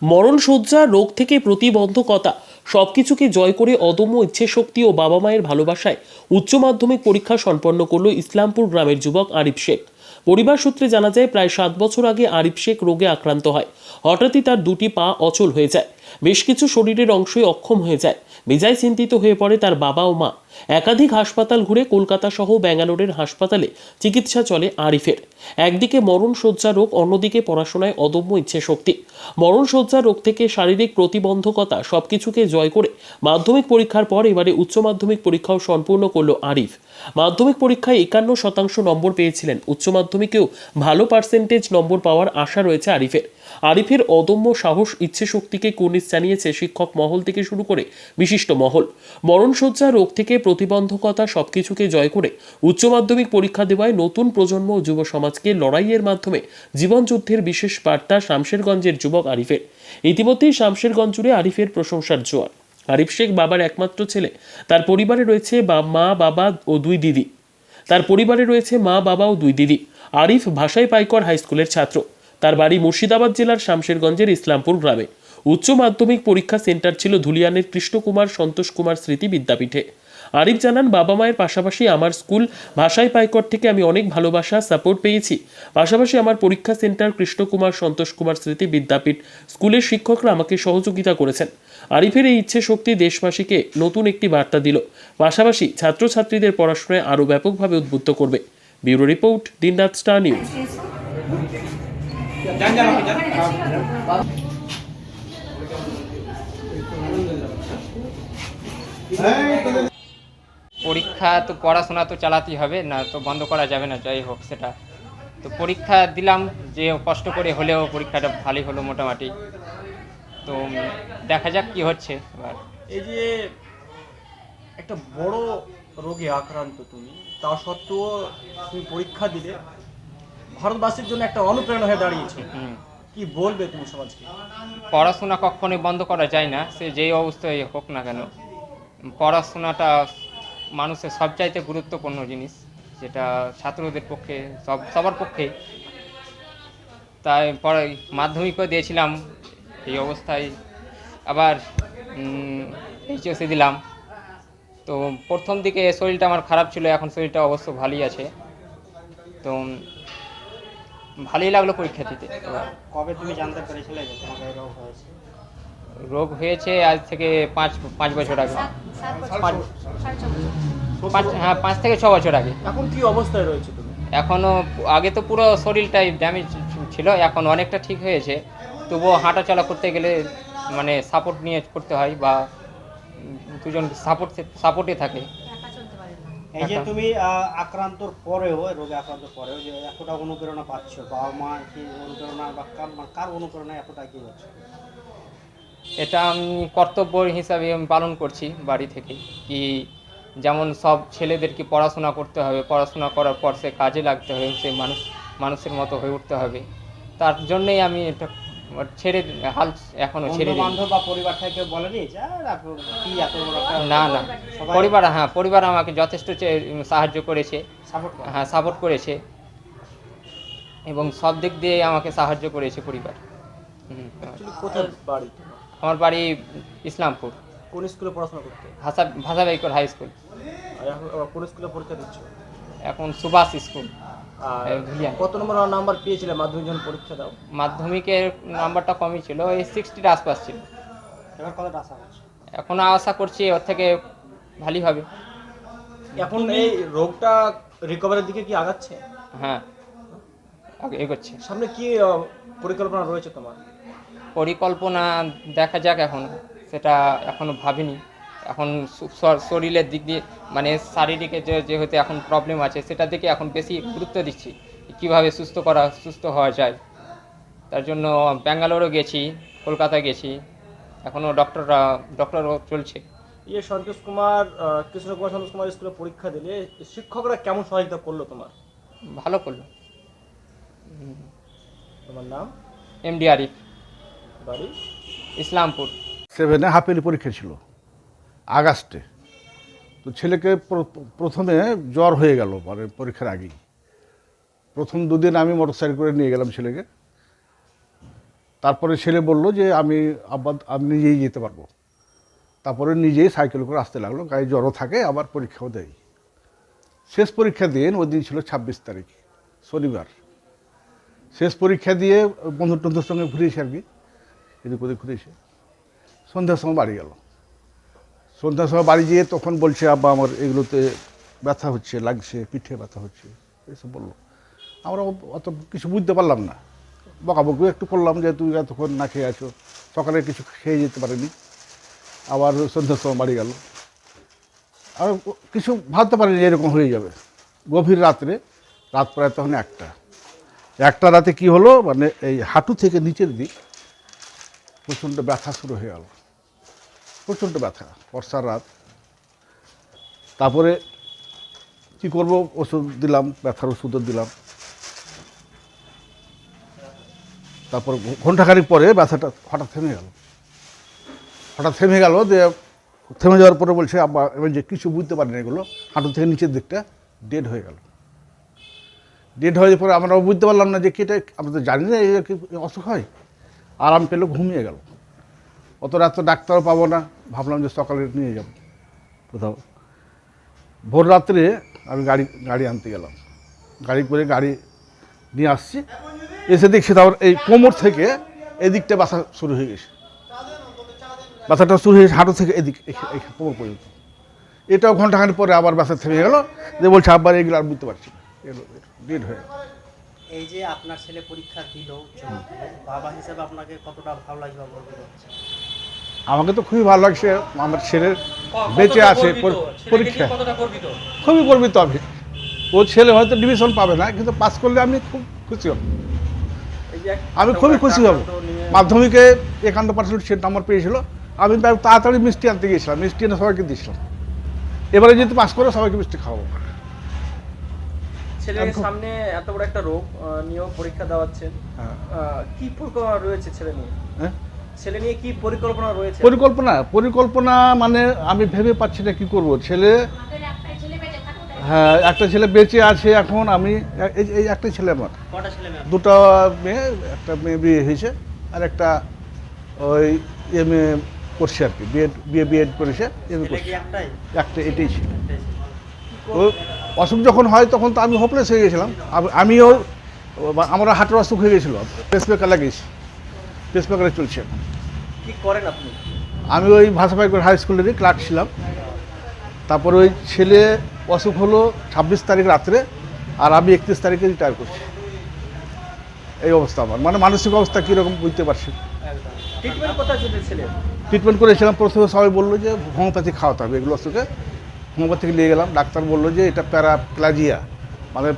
মরণশয্যা, রোগ থেকে প্রতিবন্ধকতা সবকিছুকে জয় করে অদম্য ইচ্ছেশক্তি ও বাবা মায়ের ভালোবাসায় উচ্চ মাধ্যমিক পরীক্ষা সম্পন্ন করল ইসলামপুর গ্রামের যুবক আরিফ শেখ। পরিবার সূত্রে জানা যায়, প্রায় 7 বছর আগে আরিফ শেখ রোগে আক্রান্ত হয়। হঠাৎই তার দুটি পা অচল হয়ে যায়, বেশ কিছু শরীরের অংশই অক্ষম হয়ে যায়। বেজায় চিন্তিত হয়ে পড়ে তার বাবা ও মা। একাধিক হাসপাতাল ঘুরে কলকাতা সহ ব্যাঙ্গালোরের হাসপাতালে চিকিৎসা চলে আরিফের। একদিকে মরণশয্যা রোগ, অন্যদিকে পড়াশোনায় অদম্য ইচ্ছেশক্তি। মরণশয্যা রোগ থেকে শারীরিক প্রতিবন্ধকতা সবকিছুকে জয় করে মাধ্যমিক পরীক্ষার পর এবারে উচ্চ মাধ্যমিক পরীক্ষাও সম্পূর্ণ করল আরিফ। মাধ্যমিক পরীক্ষায় 51% নম্বর পেয়েছিলেন। উচ্চ মাধ্যমিকেও ভালো পার্সেন্টেজ নম্বর পাওয়ার আশা রয়েছে আরিফের। আরিফের অদম্য সাহস, ইচ্ছেশক্তিকে কুর্নিশ জানিয়েছে শিক্ষক মহল থেকে শুরু করে বিশিষ্ট মহল। মরণশয্যা রোগ থেকে প্রতিবন্ধকতা সবকিছুকে জয় করে উচ্চ মাধ্যমিক পরীক্ষা দেওয়ায় নতুন প্রজন্ম ও যুব সমাজকে লড়াইয়ের মাধ্যমে জীবনযুদ্ধের বিশেষ বার্তা শামশেরগঞ্জের যুবক আরিফের। ইতিমধ্যেই শামশেরগঞ্জ জুড়ে আরিফের প্রশংসার জোয়ার। আরিফ শেখ বাবার একমাত্র ছেলে। তার পরিবারে রয়েছে মা, বাবা ও দুই দিদি। আরিফ ভাষাই পাইকর হাই স্কুলের ছাত্র। তার বাড়ি মুর্শিদাবাদ জেলার শামশেরগঞ্জের ইসলামপুর গ্রামে। উচ্চ মাধ্যমিক পরীক্ষা সেন্টার ছিল ধুলিয়ানের কৃষ্ণকুমার সন্তোষ কুমার স্মৃতি বিদ্যাপীঠে। আরিফ জানান, বাবা মায়ের পাশাপাশি আমার স্কুল ভাষাই পাইকর থেকে আমি অনেক ভালোবাসা, সাপোর্ট পেয়েছি। পাশাপাশি আমার পরীক্ষা সেন্টার কৃষ্ণকুমার সন্তোষ কুমার স্মৃতি বিদ্যাপীঠ স্কুলের শিক্ষকরা আমাকে সহযোগিতা করেছেন। আরিফের এই ইচ্ছে শক্তি দেশবাসীকে নতুন একটি বার্তা দিল, পাশাপাশি ছাত্রছাত্রীদের পড়াশোনায় আরও ব্যাপকভাবে উদ্বুদ্ধ করবে। ব্যুরো রিপোর্ট, দিনরাত স্টার নিউজ। পরীক্ষা তো পড়াশোনা তো চালাতেই হবে, না তো বন্ধ করা যাবে না, যাই হোক সেটা। তো পরীক্ষা দিলাম, যে কষ্ট করে হলেও পরীক্ষাটা ভালোই হলো মোটামুটি। তো দেখা যাক কি হচ্ছে এবার। এই যে একটা বড় রোগে আক্রান্ত তুমি, তা সত্ত্বেও তুমি পরীক্ষা দিলে, ভারতবাসীর জন্য একটা অনুপ্রেরণা হয়ে দাঁড়িয়েছে। কি বলবে তুমি সমাজকে? পড়াশোনা কখনোই বন্ধ করা যায় না, সে যেই অবস্থায় হোক না কেন। পড়াশোনাটা মানুষের সবচাইতে গুরুত্বপূর্ণ জিনিস, যেটা ছাত্রদের পক্ষে সবার পক্ষে। তাই পরে মাধ্যমিকও দিয়েছিলাম এই অবস্থায়, আবার এইচএসসি দিলাম। তো প্রথম দিকে শরীরটা আমার খারাপ ছিল, এখন শরীরটা অবশ্য ভালোই আছে। তো ভালোই লাগলো পরীক্ষা দিতে। কবে তুমি জানতে পেরেছিলে যে তোমাকে রোগ হয়েছে? রোগ হয়েছে আজ থেকে পাঁচ বছর আগে। হ্যাঁ, 5 থেকে 6 বছর আগে। এখন কি অবস্থায় রয়েছে তুমি? এখনও, আগে তো পুরো শরীরটাই ড্যামেজ ছিল, এখন অনেকটা ঠিক হয়েছে। তবুও হাঁটাচলা করতে গেলে মানে সাপোর্ট নিয়ে করতে হয়, বা দুজন সাপোর্টে থাকে। এই যে তুমি আক্রান্তর পরেও, রোগে আক্রান্তর পরেও যে এতটা অনুপ্রেরণা পাচ্ছ, বাবা মা কি অনুপ্রেরণা বা কার অনুপ্রেরণায় এতটা এগিয়ে যাচ্ছ? এটা আমি কর্তব্য হিসাবে আমি পালন করছি বাড়ি থেকে। কি যেমন সব ছেলেদেরকে পড়াশোনা করতে হবে, পড়াশোনা করার পর সে কাজে লাগতে হবে, সে মানুষের মতো হয়ে উঠতে হবে। তার জন্যই আমি এটা হাল এখনও ছেড়ে দিই। বান্ধব বা পরিবার থেকে বলেনি যে কি এত বড় একটা? না, পরিবার আমাকে যথেষ্ট সাহায্য করেছে। হ্যাঁ, সাপোর্ট করেছে, এবং সব দিক দিয়ে আমাকে সাহায্য করেছে পরিবার। কোথায় বাড়ি? আমার বাড়ি ইসলামপুর। কোন স্কুলে পড়াশোনা করতে? ভাষা বাইকর হাই স্কুল। আর এখন কোন স্কুলে পরীক্ষা দিচ্ছ? এখন সুভাষ স্কুল। কত নাম্বার পেয়েছিলে মাধ্যমিক যখন পরীক্ষা দাও? মাধ্যমিকের নাম্বারটা কমই ছিল, এই 60-র আশপাশ ছিল। এবার কতটা আশা করছো? এখন আশা করছি ওর থেকে ভালোই হবে। এখন এই রোগটা রিকভারির দিকে কি আগাচ্ছে? হ্যাঁ, এগোচ্ছে। সামনে কি পরিকল্পনা রয়েছে তোমার? পরিকল্পনা দেখা যাক, এখন সেটা এখনও ভাবিনি। এখন শরীরের দিক দিয়ে, মানে শারীরিক যেহেতু এখন প্রবলেম আছে, সেটার দিকে এখন বেশি গুরুত্ব দিচ্ছি, কীভাবে সুস্থ হওয়া যায়। তার জন্য ব্যাঙ্গালোরও গেছি, কলকাতা গেছি, এখনও ডক্টরও চলছে। সন্তোষ কুমার স্কুলে পরীক্ষা দিলে শিক্ষকরা কেমন সহায়তা করলো তোমার? ভালো করলো। তোমার নাম? এমডি আরিফ, বাড়ি ইসলামপুর। 7-এ হাফ ইয়ারলি পরীক্ষা ছিল আগস্টে। তো ছেলেকে প্রথমে জ্বর হয়ে গেল, মানে পরীক্ষার আগেই। প্রথম 2 দিন আমি মোটরসাইকেল করে নিয়ে গেলাম ছেলেকে। তারপরে ছেলে বলল যে আমি আমি নিজেই যেতে পারবো। তারপরে নিজেই সাইকেল করে আসতে লাগলো, গায়ে জ্বরও থাকে, আবার পরীক্ষাও দেয়। শেষ পরীক্ষা দিন ওই দিন ছিল 26 তারিখ, শনিবার। শেষ পরীক্ষা দিয়ে বন্ধু টন্ধুর সঙ্গে ঘুরেছে আর কি, এদিক ওদিক ঘুরেছে। সন্ধ্যার সময় বাড়ি গেল। সন্ধ্যার সময় বাড়ি গিয়ে তখন বলছে আব্বা আমার এগুলোতে ব্যথা হচ্ছে, লাগছে, পিঠে ব্যথা হচ্ছে, এসব বললো। আমরা অত কিছু বুঝতে পারলাম না, বকাবকি একটু করলাম যে তুই এতক্ষণ না খেয়ে আছো, সকালে কিছু খেয়ে যেতে পারিনি। আবার সন্ধ্যার সময় বাড়ি গেল, আর কিছু ভাবতে পারিনি এরকম হয়ে যাবে। গভীর রাত্রে, রাত প্রায় তখন একটা রাতে কি হলো, মানে এই হাঁটু থেকে নিচের দিক প্রচণ্ড ব্যথা শুরু হয়ে গেল, প্রচণ্ড ব্যথা, বর্ষার রাত। তারপরে কি করব, ওষুধ দিলাম, ব্যথার ওষুধও দিলাম। তারপর ঘন্টাখানিক পরে ব্যথাটা হঠাৎ থেমে গেল। যে থেমে যাওয়ার পরে বলছে আব্বা এবার যে কিছু বুঝতে পারিনি, এগুলো হাঁটু থেকে নিচের দিকটা ডেড হয়ে গেল। ডেড হয়ে যাওয়ার পরে আমরাও বুঝতে পারলাম না যে কি এটা, আমরা তো জানি না এই কি অসুখ হয়। আরাম পেলো, ঘুমিয়ে গেল। অত রাত তো ডাক্তারও পাবো না, ভাবলাম যে সকালে নিয়ে যাব কোথাও। ভোর রাত্রে আমি গাড়ি আনতে গেলাম, গাড়ি করে গাড়ি নিয়ে আসছি, এসে দেখছি তারপর এই কোমর থেকে এদিকটা ব্যথা শুরু হয়ে গেছে। ব্যথাটা শুরু হয়েছে হাঁটু থেকে এদিক কোমর পর্যন্ত। এটাও ঘন্টাখানি পরে আবার ব্যথা থেমে গেল, যে বলছে আবার এগুলো আর বুঝতে পারছি না, এগুলো ডেড হয়ে গেল। এই যে আপনার ছেলে পরীক্ষা দিল, বাবা হিসেবে আপনাকে কতটা ভালো লাগবে বলতে? আমাকে তো খুবই ভালো লাগছে, আমার ছেলের বেঁচে আছে, পরীক্ষা খুবই গর্বিত আমি। ও ছেলে হয়তো ডিভিশন পাবে না, কিন্তু পাস করলে আমি খুব খুশি হব, আমি খুবই খুশি হব। মাধ্যমিকে 51% নম্বর পেয়েছিল, আমি তাড়াতাড়ি মিষ্টি আনতে গিয়েছিলাম, মিষ্টি এনে সবাইকে দিয়েছিলাম। এবারে যদি পাস করে সবাইকে মিষ্টি খাওয়াবো। ছেলের সামনে এত বড় একটা রোগ নিয়েও পরীক্ষা দেওয়াচ্ছেন, কি পরিকল্পনা রয়েছে ছেলে নিয়ে? হ্যাঁ, ছেলে নিয়ে কি পরিকল্পনা রয়েছে? পরিকল্পনা মানে আমি ভেবে পাচ্ছি না কি করব। ছেলে, হ্যাঁ একটা ছেলে বেঁচে আছে এখন। আমি এই একটা ছেলে, আমার কটা ছেলে মেয়ে? দুটো মেয়ে, একটা মেয়ে বিয়ে হয়েছে, আর একটা ওই এমএ করছে আর কি, বিএড করেছে, এমএ ছেলে করছে। কি একটাই? একটা এটাই ছিল। ও অসুখ যখন হয় তখন তো আমি হোপলেস হয়ে গেছিলাম। আমিও, আমার হার্টের অসুখ হয়ে গেছিলো, পেসমেকার লাগিয়েছি, পেসমেকারে চলছে। কি করেন আপনি? আমি ওই ভাষাপাইকর হাই স্কুলেরই ক্লার্ক ছিলাম। তারপরে ওই ছেলে অসুখ হলো 26 তারিখ রাত্রে, আর আমি 31 তারিখে রিটায়ার করছি। এই অবস্থা আমার, মানে মানসিক অবস্থা কীরকম বুঝতে পারছি। ট্রিটমেন্ট কোথায় চলেছিল? ট্রিটমেন্ট করেছিলাম, প্রথমে সবাই বললো যে হোমিওপ্যাথি খাওয়াতে হবে এগুলো অসুখে। হোমিওপ্যাথিকে নিয়ে গেলাম, ডাক্তার বললো যে এটা প্যারাপ্লাজিয়া, মানে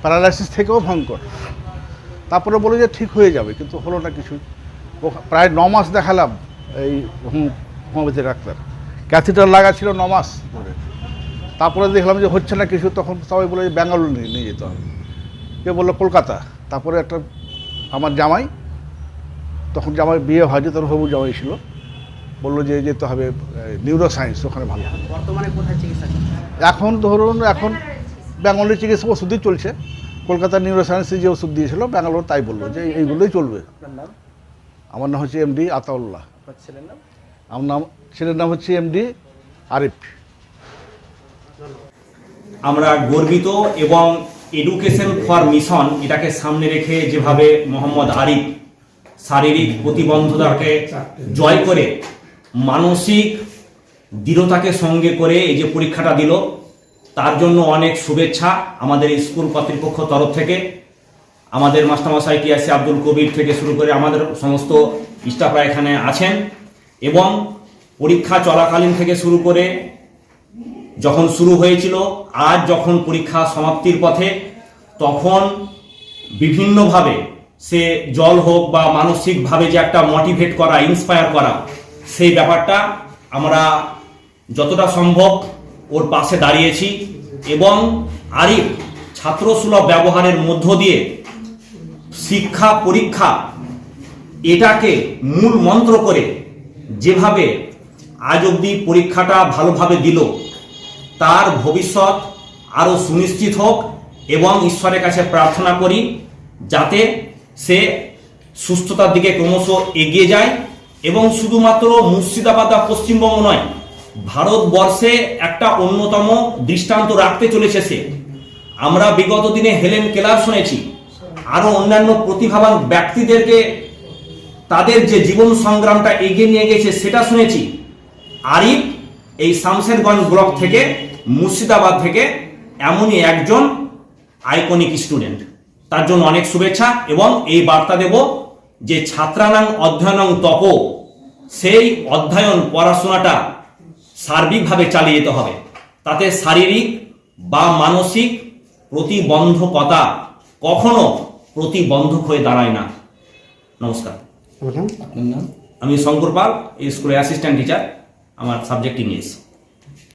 প্যারালাইসিস থেকেও ভয়ঙ্কর। তারপরে বললো যে ঠিক হয়ে যাবে, কিন্তু হলো না কিছু। প্রায় 9 মাস দেখালাম এই হোমিওপ্যাথি ডাক্তার, ক্যাথিটার লাগা ছিল 9 মাস ধরে। তারপরে দেখলাম যে হচ্ছে না কিছু, তখন সবাই বলে যে ব্যাঙ্গালোর নিয়ে যেতে হবে। কে বললো কলকাতা। তারপরে একটা আমার জামাই, তখন জামাই বিয়ে হয়নি, তখন হবু জামাই ছিল, বললো যে যেতে হবে নিউরো সায়েন্স, ওখানে ভালো। বর্তমানে কোথায় চিকিৎসা করছেন? এখন ধরুন এখন ব্যাঙ্গালোরের চিকিৎসা ওষুধই চলছে। কলকাতার নিউরো সায়েন্সে যে ওষুধ দিয়েছিল ব্যাঙ্গালোর, তাই বললো যে এইগুলোই চলবে। আপনার নাম? আমার নাম হচ্ছে এমডি আতাউল্লাহ। আপনার ছেলের নাম? আমার ছেলের নাম হচ্ছে এমডি আরিফ। আমরা গর্বিত এবং এডুকেশন ফর মিশন এটাকে সামনে রেখে যেভাবে মোহাম্মদ আরিফ শারীরিক প্রতিবন্ধতাকে জয় করে মানসিক দৃঢ়তাকে সঙ্গে করে এই যে পরীক্ষাটা দিল, তার জন্য অনেক শুভেচ্ছা আমাদের স্কুল কর্তৃপক্ষ তরফ থেকে। আমাদের মাস্টারমশাই টিআরসি আব্দুল কবির থেকে শুরু করে আমাদের সমস্ত স্টাফরা এখানে আছেন, এবং পরীক্ষা চলাকালীন থেকে শুরু করে যখন শুরু হয়েছিল, আজ যখন পরীক্ষা সমাপ্তির পথে, তখন বিভিন্নভাবে সে জল হোক বা মানসিকভাবে যে একটা মোটিভেট করা, ইন্সপায়ার করা, সেই ব্যাপারটা আমরা যতটা সম্ভব ওর পাশে দাঁড়িয়েছি। এবং আরিফ ছাত্রসুলভ ব্যবহারের মধ্য দিয়ে শিক্ষা পরীক্ষা এটাকে মূল মন্ত্র করে যেভাবে আজ অবধি পরীক্ষাটা ভালোভাবে দিল, তার ভবিষ্যৎ আরও সুনিশ্চিত হোক, এবং ঈশ্বরের কাছে প্রার্থনা করি যাতে সে সুস্থতার দিকে ক্রমশ এগিয়ে যায় এবং শুধুমাত্র মুর্শিদাবাদ বা পশ্চিমবঙ্গ নয়, ভারতবর্ষে একটা অন্যতম দৃষ্টান্ত রাখতে চলেছে সে। আমরা বিগত দিনে হেলেন কেলার শুনেছি, আরো অন্যান্য প্রতিভাবান ব্যক্তিদেরকে তাদের যে জীবন সংগ্রামটা এগিয়ে নিয়ে গেছে সেটা শুনেছি। আরিফ এই শামশেরগঞ্জ ব্লক থেকে, মুর্শিদাবাদ থেকে এমনই একজন আইকনিক স্টুডেন্ট। তার জন্য অনেক শুভেচ্ছা এবং এই বার্তা দেব যে ছাত্রানাং অধ্যয়নং তপ, সেই অধ্যয়ন পড়াশোনাটা সার্বিকভাবে চালিয়ে যেতে হবে। তাতে শারীরিক বা মানসিক প্রতিবন্ধকতা কখনো প্রতিবন্ধক হয়ে দাঁড়ায় না। নমস্কার। আপনার নাম? আমি শঙ্কর পাল, এই স্কুলের অ্যাসিস্ট্যান্ট টিচার, আমার সাবজেক্ট ইংলিশ।